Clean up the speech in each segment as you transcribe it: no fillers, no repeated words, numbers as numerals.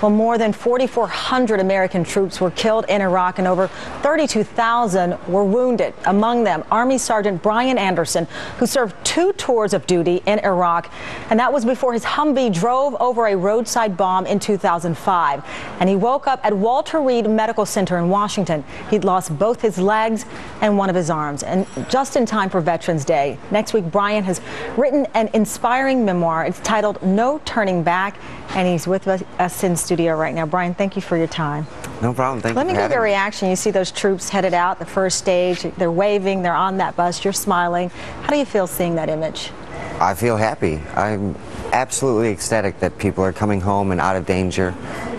Well, more than 4,400 American troops were killed in Iraq and over 32,000 were wounded. Among them, Army Sergeant Bryan Anderson, who served 2 tours of duty in Iraq, and that was before his Humvee drove over a roadside bomb in 2005. And he woke up at Walter Reed Medical Center in Washington. He'd lost both his legs and one of his arms. And just in time for Veterans Day, next week, Bryan has written an inspiring memoir. It's titled No Turning Back, and he's with us in studio right now. Bryan, thank you for your time. No problem. Thank you. Let me get your reaction. You see those troops headed out, the first stage. They're waving. They're on that bus. You're smiling. How do you feel seeing that image? I feel happy. I'm absolutely ecstatic that people are coming home and out of danger.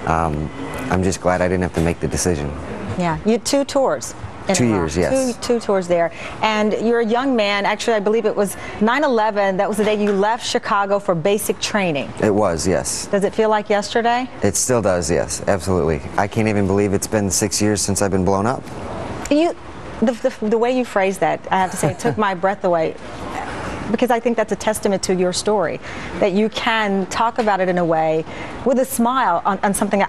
I'm just glad I didn't have to make the decision. Yeah, you had 2 tours. 2 years, yes. Two tours there. And you're a young man. Actually, I believe it was 9/11. That was the day you left Chicago for basic training. It was, yes. Does it feel like yesterday? It still does, yes, absolutely. I can't even believe it's been 6 years since I've been blown up. The way you phrased that, I have to say, it took my breath away. Because I think that's a testament to your story, that you can talk about it in a way with a smile on something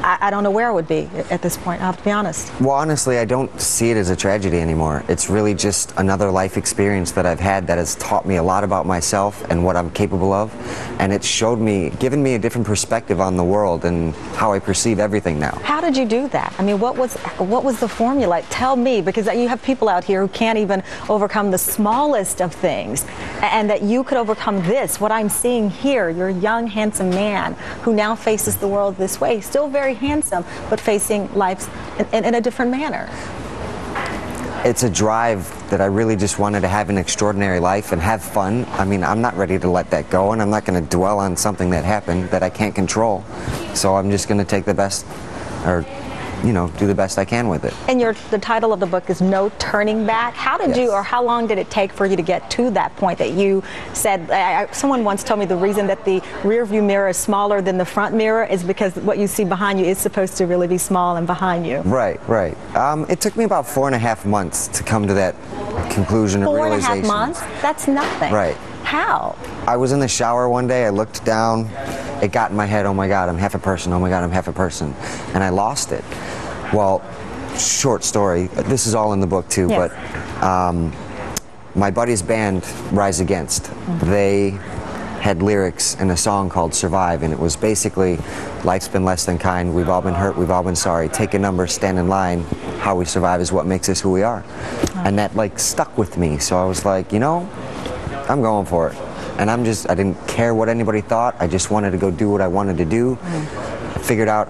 I don't know where I would be at this point, I have to be honest. Well, honestly, I don't see it as a tragedy anymore. It's really just another life experience that I've had that has taught me a lot about myself and what I'm capable of. And it's given me a different perspective on the world and how I perceive everything now. How did you do that? I mean, what was the formula? Tell me, because you have people out here who can't even overcome the smallest of things, and that you could overcome this, what I'm seeing here. You're a young, handsome man who now faces the world this way, still very handsome, but facing life in a different manner. It's a drive that I really just wanted to have an extraordinary life and have fun. I mean, I'm not ready to let that go, and I'm not going to dwell on something that happened that I can't control. So I'm just going to take the best, or do the best I can with it. And the title of the book is No Turning Back. How did you, or how long did it take for you to get to that point that you said, someone once told me the reason that the rear view mirror is smaller than the front mirror is because what you see behind you is supposed to really be small and behind you. Right. It took me about 4.5 months to come to that conclusion or realization. 4.5 months? That's nothing. Right. How? I was in the shower one day, I looked down, it got in my head, oh my God, I'm half a person, oh my God, I'm half a person, and I lost it. Well, short story, this is all in the book too, yes. But my buddy's band, Rise Against, they had lyrics in a song called Survive, and it was basically, life's been less than kind, we've all been hurt, we've all been sorry, take a number, stand in line, how we survive is what makes us who we are. And that stuck with me, so I was like, I'm going for it. And I didn't care what anybody thought. I just wanted to go do what I wanted to do. I figured out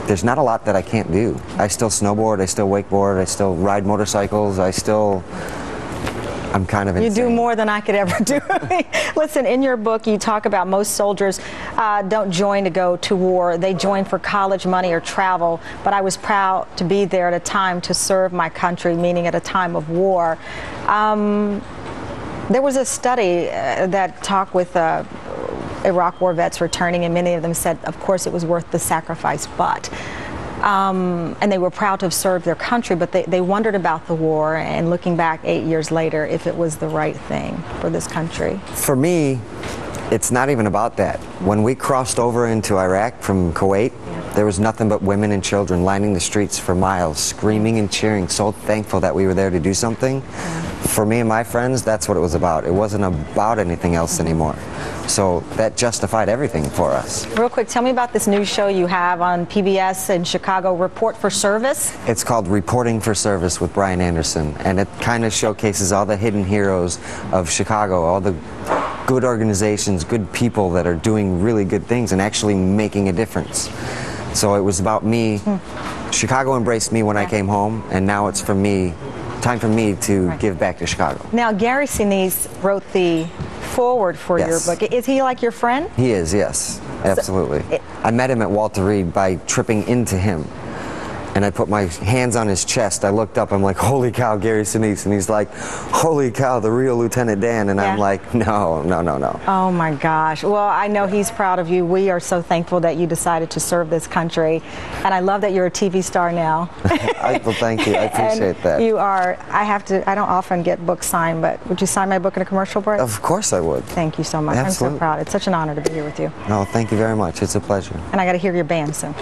there's not a lot that I can't do. I still snowboard, I still wakeboard, I still ride motorcycles, I'm kind of insane. You do more than I could ever do. Listen, in your book, you talk about most soldiers don't join to go to war. They join for college money or travel. But I was proud to be there at a time to serve my country, meaning at a time of war. There was a study that talked with Iraq war vets returning, and many of them said, of course, it was worth the sacrifice, but. And they were proud to have served their country, but they wondered about the war and looking back 8 years later if it was the right thing for this country. For me, it's not even about that. When we crossed over into Iraq from Kuwait, there was nothing but women and children lining the streets for miles, screaming and cheering, so thankful that we were there to do something. For me and my friends, that's what it was about. It wasn't about anything else anymore. So that justified everything for us. Real quick, tell me about this new show you have on PBS in Chicago, Report for Service. It's called Reporting for Service with Bryan Anderson, and it kind of showcases all the hidden heroes of Chicago, all the good organizations, good people that are doing really good things and actually making a difference. So it was about me. Chicago embraced me when I came home, and now it's time for me to give back to Chicago. Now, Gary Sinise wrote the forward for your book. Is he like your friend? He is, yes, absolutely. I met him at Walter Reed by tripping into him. And I put my hands on his chest. I looked up, I'm like, holy cow, Gary Sinise. And he's like, holy cow, the real Lieutenant Dan. And I'm like, no, no, no, no. Oh my gosh. Well, I know he's proud of you. We are so thankful that you decided to serve this country. And I love that you're a TV star now. Well, thank you. I appreciate that. You are. I don't often get books signed, but would you sign my book in a commercial break? Of course I would. Thank you so much. Absolutely. I'm so proud. It's such an honor to be here with you. No, thank you very much. It's a pleasure. And I got to hear your band soon.